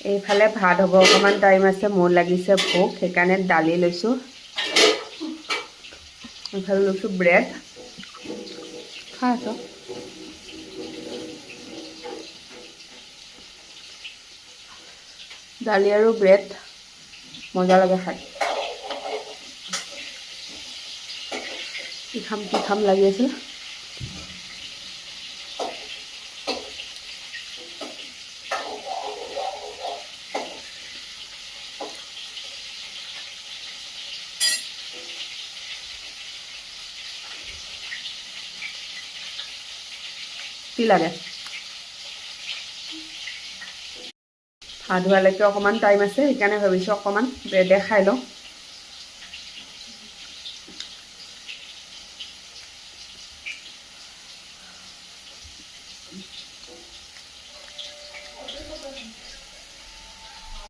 এইফালে ভাত হ'ব অকণমান টাইম আছে, মোৰ লাগিছে ভোক, সেইকাৰণে দালি লৈছোঁ। এইফালে লৈছোঁ ব্ৰেড, খাই আছোঁ। দালি আৰু ব্ৰেড মজা লাগে খাই। কি খাম লাগি আছিল। কি লাগে? ভাত হোৱালৈকে অকণমান টাইম আছে, সেইকাৰণে ভাবিছোঁ অকণমান ব্ৰেডে খাই লওঁ।